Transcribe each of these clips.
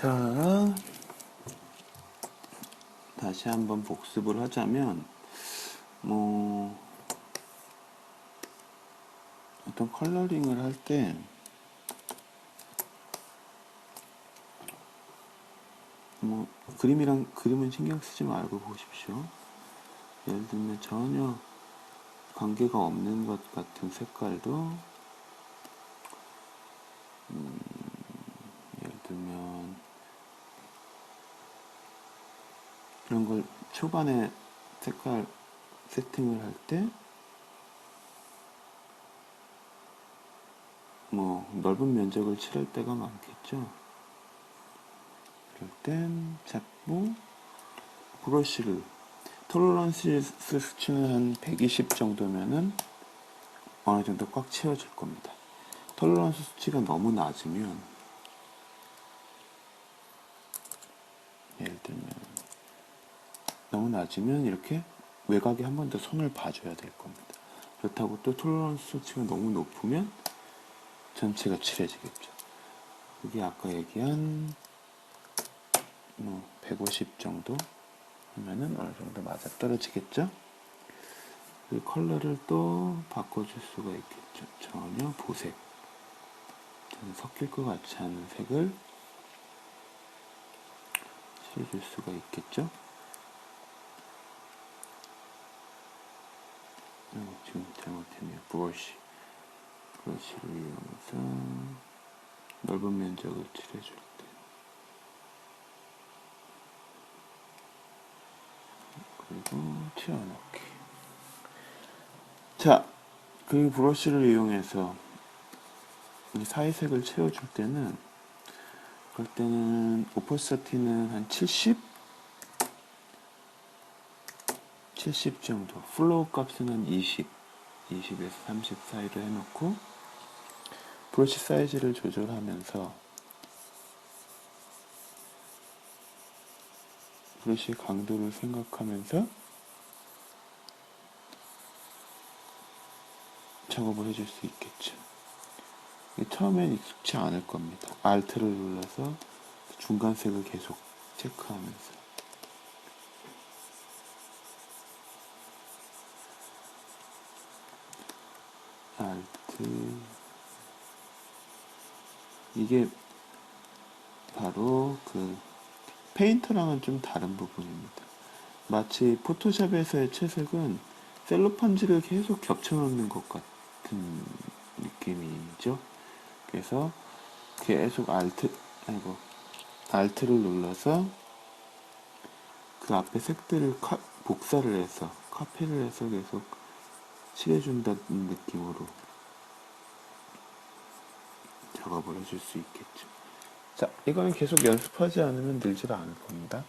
자, 다시 한번 복습을 하자면, 어떤 컬러링을 할 때, 그림은 신경 쓰지 말고 보십시오. 예를 들면 전혀 관계가 없는 것 같은 색깔도, 예를 들면, 이런 걸 초반에 색깔 세팅을 할 때, 넓은 면적을 칠할 때가 많겠죠. 그럴 땐 자꾸 브러쉬를, 톨러런스 수치는 한 120 정도면은 어느 정도 꽉 채워질 겁니다. 톨러런스 수치가 너무 낮으면, 예를 들면, 너무 낮으면 이렇게 외곽에 한 번 더 손을 봐줘야 될 겁니다. 그렇다고 또 톨러런스 수치가 너무 높으면 전체가 칠해지겠죠. 그게 아까 얘기한 150 정도 하면은 어느 정도 맞아 떨어지겠죠. 그 컬러를 또 바꿔줄 수가 있겠죠. 전혀 보색, 전혀 섞일 것 같지 않은 색을 칠해줄 수가 있겠죠. 지금 잘못했네요. 브러쉬를 이용해서 넓은 면적을 칠해줄 때, 그리고 튀어넣기. 자, 그 브러쉬를 이용해서 이 사이색을 채워줄 때는, 그럴 때는 오퍼시티는 한 70 정도, 플로우 값은 한 20에서 30 사이로 해놓고 브러쉬 사이즈를 조절하면서 브러쉬 강도를 생각하면서 작업을 해줄 수 있겠죠. 처음엔 익숙치 않을 겁니다. Alt를 눌러서 중간색을 계속 체크하면서. Alt. 이게 바로 그 페인터랑은 좀 다른 부분입니다. 마치 포토샵에서의 채색은 셀로판지를 계속 겹쳐놓는 것 같은 느낌이죠. 그래서 계속 Alt를 눌러서 그 앞에 색들을 복사를 해서, 카피를 해서 계속 칠해준다는 느낌으로 작업을 해줄 수 있겠죠. 자, 이거는 계속 연습하지 않으면 늘질 않을 겁니다.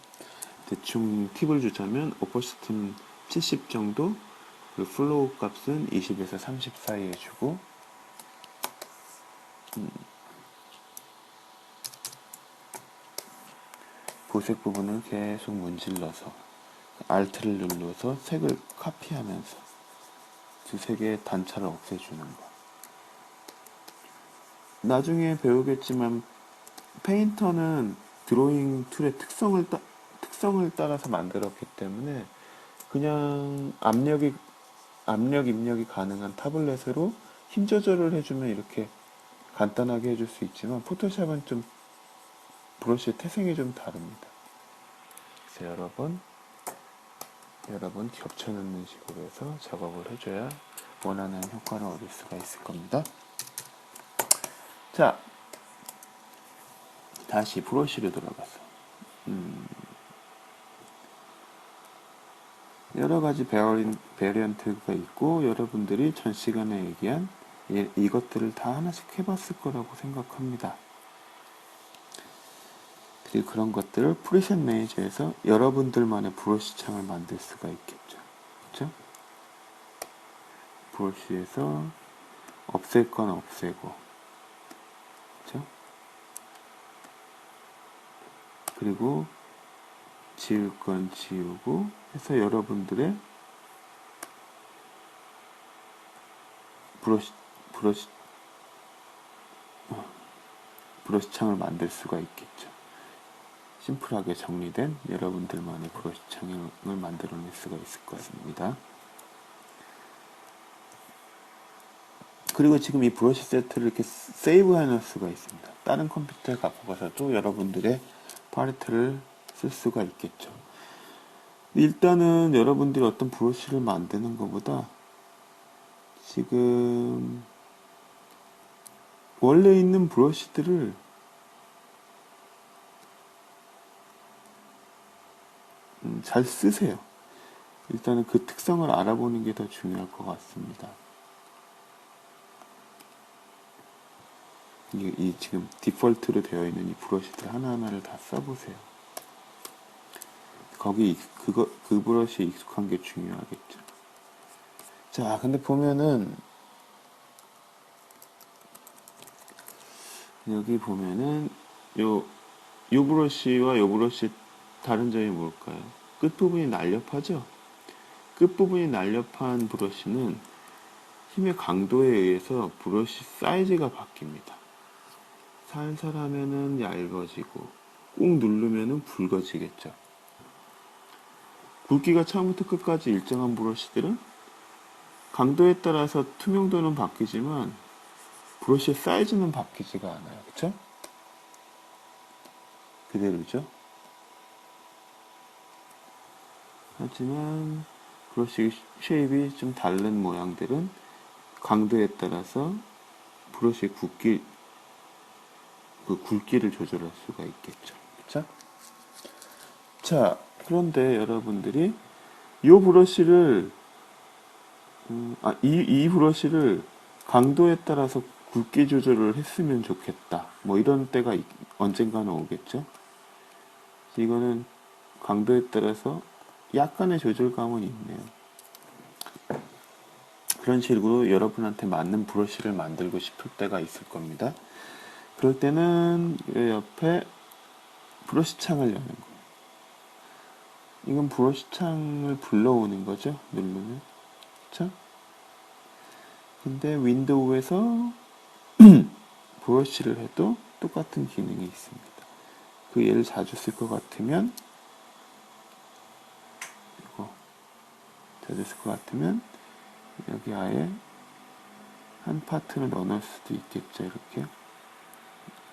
대충 팁을 주자면, 오퍼시티는 70 정도, 그리고 플로우 값은 20에서 30 사이에 주고, 보색 부분을 계속 문질러서 Alt를 눌러서 색을 카피하면서 두 색의 단차를 없애주는 거. 나중에 배우겠지만 페인터는 드로잉 툴의 특성을 따라서 만들었기 때문에 그냥 압력 입력이 가능한 타블렛으로 힘 조절을 해주면 이렇게 간단하게 해줄 수 있지만, 포토샵은 좀 브러쉬의 태생이 좀 다릅니다. 그래서 여러 번 겹쳐놓는 식으로 해서 작업을 해줘야 원하는 효과를 얻을 수가 있을 겁니다. 자, 다시 브러쉬로 들어가서 여러 가지 베리언트가 있고, 여러분들이 전 시간에 얘기한 이것들을 다 하나씩 해봤을 거라고 생각합니다. 그리고 그런 것들을 프리셋 매니저에서 여러분들만의 브러쉬 창을 만들 수가 있겠죠. 그렇죠? 브러쉬에서 없앨 건 없애고, 그렇죠? 그리고 지울 건 지우고 해서 여러분들의 브러쉬 창을 만들 수가 있겠죠. 심플하게 정리된 여러분들만의 브러쉬 창을 만들어낼 수가 있을 것입니다. 그리고 지금 이 브러쉬 세트를 이렇게 세이브 해놓을 수가 있습니다. 다른 컴퓨터에 갖고 가서도 여러분들의 팔레트를 쓸 수가 있겠죠. 일단은 여러분들이 어떤 브러쉬를 만드는 것보다 지금 원래 있는 브러쉬들을 잘 쓰세요. 일단은 그 특성을 알아보는 게 더 중요할 것 같습니다. 이 지금 디폴트로 되어 있는 이 브러쉬들 하나하나를 다 써보세요. 거기 그 브러쉬에 익숙한 게 중요하겠죠. 자, 근데 보면은 여기 보면은 요 브러쉬와 요 브러쉬 다른 점이 뭘까요? 끝부분이 날렵하죠? 끝부분이 날렵한 브러쉬는 힘의 강도에 의해서 브러쉬 사이즈가 바뀝니다. 살살 하면은 얇아지고 꾹 누르면은 붉어지겠죠. 굵기가 처음부터 끝까지 일정한 브러쉬들은 강도에 따라서 투명도는 바뀌지만 브러쉬의 사이즈는 바뀌지가 않아요. 그쵸? 그대로죠. 하지만 브러쉬 쉐입이 좀 다른 모양들은 강도에 따라서 브러쉬의 굵기를 조절할 수가 있겠죠. 그쵸? 자, 그런데 여러분들이 이 브러쉬를 이 브러쉬를 강도에 따라서 굵기 조절을 했으면 좋겠다. 뭐 이런 때가 언젠가는 오겠죠. 이거는 강도에 따라서 약간의 조절감은 있네요. 그런 식으로 여러분한테 맞는 브러쉬를 만들고 싶을 때가 있을 겁니다. 그럴 때는 이 옆에 브러쉬 창을 여는 거예요. 이건 브러쉬 창을 불러오는 거죠. 누르면. 그쵸? 근데 윈도우에서 브러쉬를 해도 똑같은 기능이 있습니다. 그 예를 자주 쓸 것 같으면 이거 자주 쓸 것 같으면 여기 아예 한 파트를 넣어놓을 수도 있겠죠.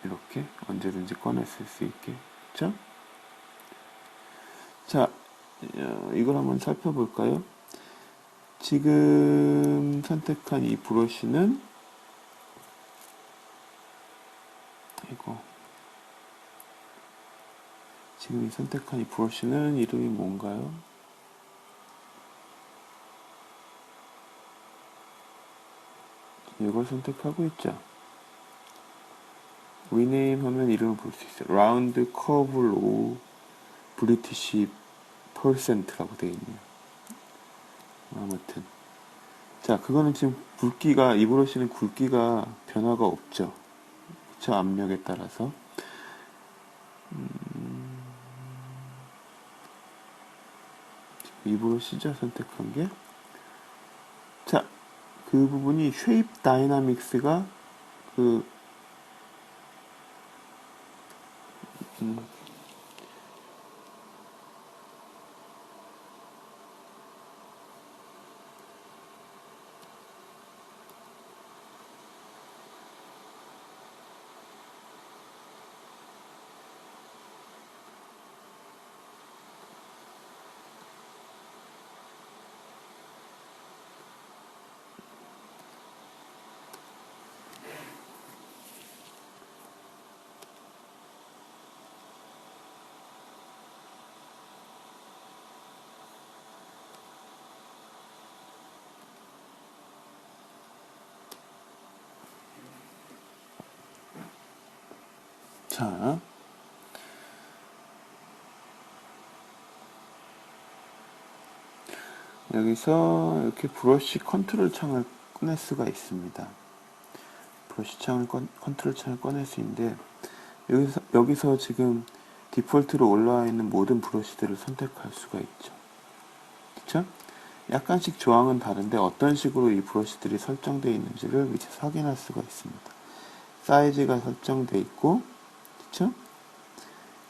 이렇게 언제든지 꺼내 쓸 수 있게. 그쵸? 자, 이걸 한번 살펴볼까요? 지금 선택한 이 브러쉬는 지금 선택한 이 브러쉬는 이름이 뭔가요? 이걸 선택하고 있죠. 리네임 하면 이름을 볼 수 있어요. 라운드 커브 로우 브리티시 퍼센트라고 되어 있네요. 아무튼 자, 그거는 지금 이 브러쉬는 굵기가 변화가 없죠. 그쵸? 압력에 따라서 이 브러쉬죠, 선택한 게. 자, 그 부분이 쉐입 다이나믹스가 자, 여기서 이렇게 브러쉬 컨트롤 창을 꺼낼 수가 있습니다. 컨트롤 창을 꺼낼 수 있는데 여기서 지금 디폴트로 올라와 있는 모든 브러쉬들을 선택할 수가 있죠. 그쵸? 약간씩 조항은 다른데 어떤 식으로 이 브러쉬들이 설정되어 있는지를 밑에서 확인할 수가 있습니다. 사이즈가 설정되어 있고, 그쵸?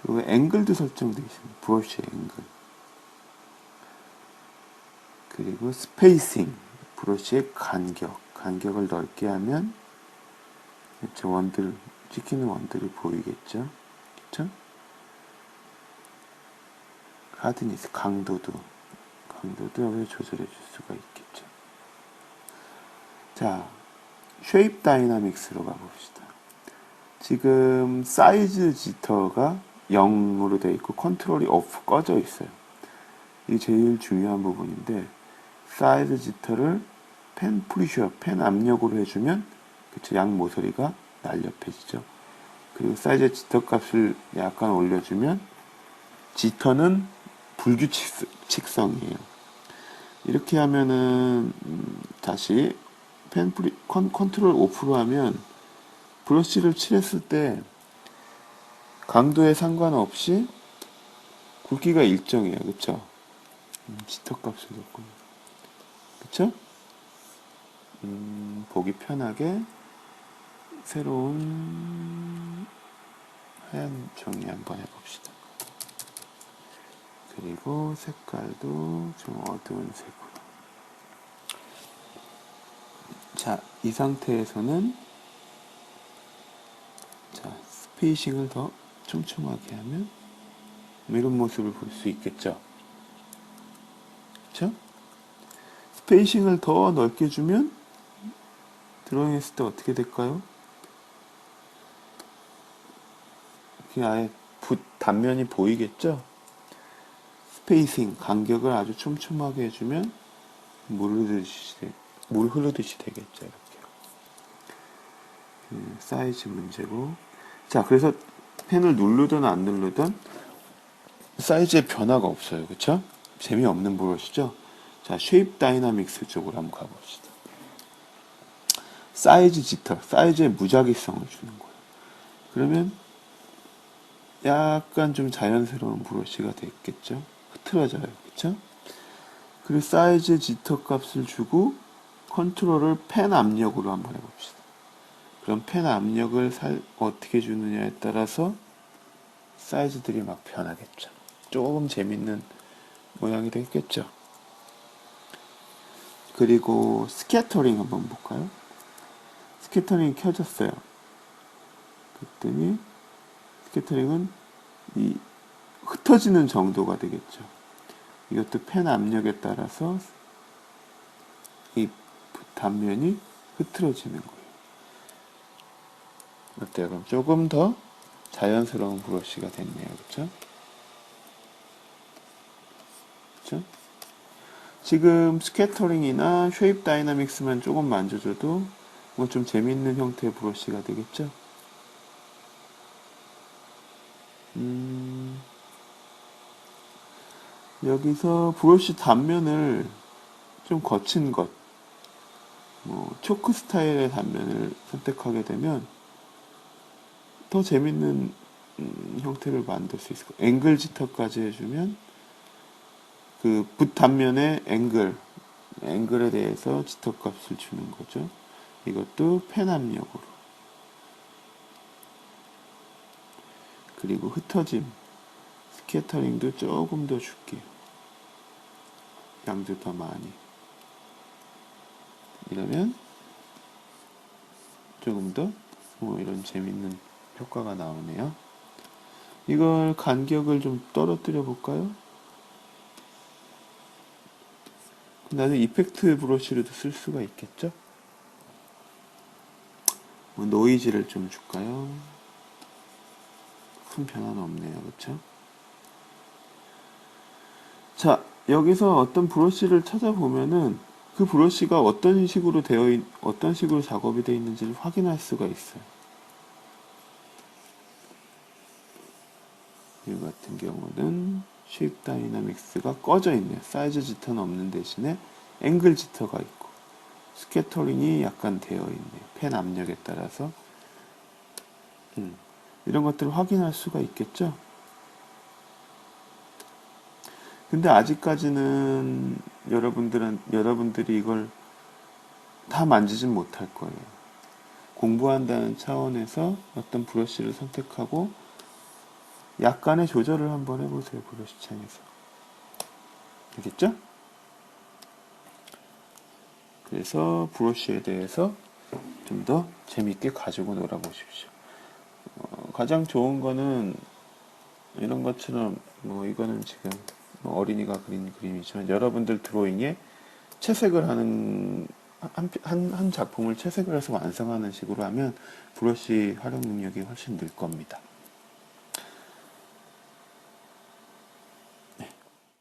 그리고 앵글도 설정되어 있습니다. 브러쉬 앵글. 그리고 스페이싱, 브러쉬의 간격을 넓게 하면 원들, 찍히는 원들이 보이겠죠? 그쵸? 하드니스, 강도도 여기서 조절해 줄 수가 있겠죠. 자, 쉐입 다이나믹스로 가봅시다. 지금 사이즈 지터가 0으로 되어 있고 컨트롤이 오프 꺼져 있어요. 이게 제일 중요한 부분인데 사이즈 지터를 펜 프리셔, 펜 압력으로 해주면 그쵸, 양 모서리가 날렵해지죠. 그리고 사이즈 지터 값을 약간 올려주면 지터는 불규칙성이에요. 이렇게 하면은 다시 컨트롤 오프로 하면 브러쉬를 칠했을 때 강도에 상관없이 굵기가 일정해요. 그쵸? 지터 값을 넣고 그쵸? 보기 편하게 새로운 하얀 종이 한번 해봅시다. 그리고 색깔도 좀 어두운 색으로. 자, 이 상태에서는 자, 스페이싱을 더 촘촘하게 하면 이런 모습을 볼 수 있겠죠. 그쵸? 스페이싱을 더 넓게 주면 드로잉 했을 때 어떻게 될까요? 이렇게 아예 단면이 보이겠죠? 스페이싱, 간격을 아주 촘촘하게 해주면 물 흐르듯이 되겠죠. 이렇게. 사이즈 문제고. 자, 그래서 펜을 누르든 안 누르든 사이즈에 변화가 없어요. 그쵸? 재미없는 브러쉬죠? 자, 쉐입 다이나믹스 쪽으로 한번 가봅시다. 사이즈 지터, 사이즈에 무작위성을 주는 거예요. 그러면 약간 좀 자연스러운 브러쉬가 됐겠죠? 흐트러져요. 그쵸? 그리고 사이즈 지터 값을 주고 컨트롤을 펜 압력으로 한번 해봅시다. 그럼 펜 압력을 어떻게 주느냐에 따라서 사이즈들이 막 변하겠죠. 조금 재밌는 모양이 되겠죠. 그리고 스캐터링 한번 볼까요? 스캐터링이 켜졌어요. 그랬더니 스캐터링은 이 흩어지는 정도가 되겠죠. 이것도 펜 압력에 따라서 이 단면이 흐트러지는 거예요. 어때요? 그럼 조금 더 자연스러운 브러쉬가 됐네요. 그쵸? 그쵸? 지금 스캐터링이나 쉐입 다이나믹스만 조금 만져줘도 뭐 좀 재밌는 형태의 브러쉬가 되겠죠? 여기서 브러쉬 단면을 좀 거친 것, 초크 스타일의 단면을 선택하게 되면 더 재밌는 형태를 만들 수 있을 거예요. 앵글 지터까지 해주면 그 붓 단면의 앵글에 대해서 지터 값을 주는 거죠. 이것도 펜 압력으로. 그리고 흩어짐, 스캐터링도 조금 더 줄게요. 양도 더 많이. 이러면 조금 더 이런 재밌는 효과가 나오네요. 이걸 간격을 좀 떨어뜨려 볼까요? 나는 이펙트 브러쉬로도 쓸 수가 있겠죠? 노이즈를 좀 줄까요? 큰 변화는 없네요. 그쵸? 자, 여기서 어떤 브러쉬를 찾아보면은 그 브러쉬가 어떤 식으로 작업이 되어 있는지를 확인할 수가 있어요. 이 같은 경우는 쉐입 다이나믹스가 꺼져 있네요. 사이즈 지터는 없는 대신에 앵글 지터가 있고 스캐터링이 약간 되어 있네요. 펜 압력에 따라서 이런 것들을 확인할 수가 있겠죠. 근데 아직까지는 여러분들이 이걸 다 만지진 못할 거예요. 공부한다는 차원에서 어떤 브러쉬를 선택하고 약간의 조절을 한번 해보세요. 브러쉬 창에서. 알겠죠? 그래서 브러쉬에 대해서 좀 더 재밌게 가지고 놀아보십시오. 가장 좋은 거는 이런 것처럼 뭐 이거는 지금 뭐 어린이가 그린 그림이지만 여러분들 드로잉에 채색을 하는 한 작품을 채색을 해서 완성하는 식으로 하면 브러쉬 활용 능력이 훨씬 늘 겁니다.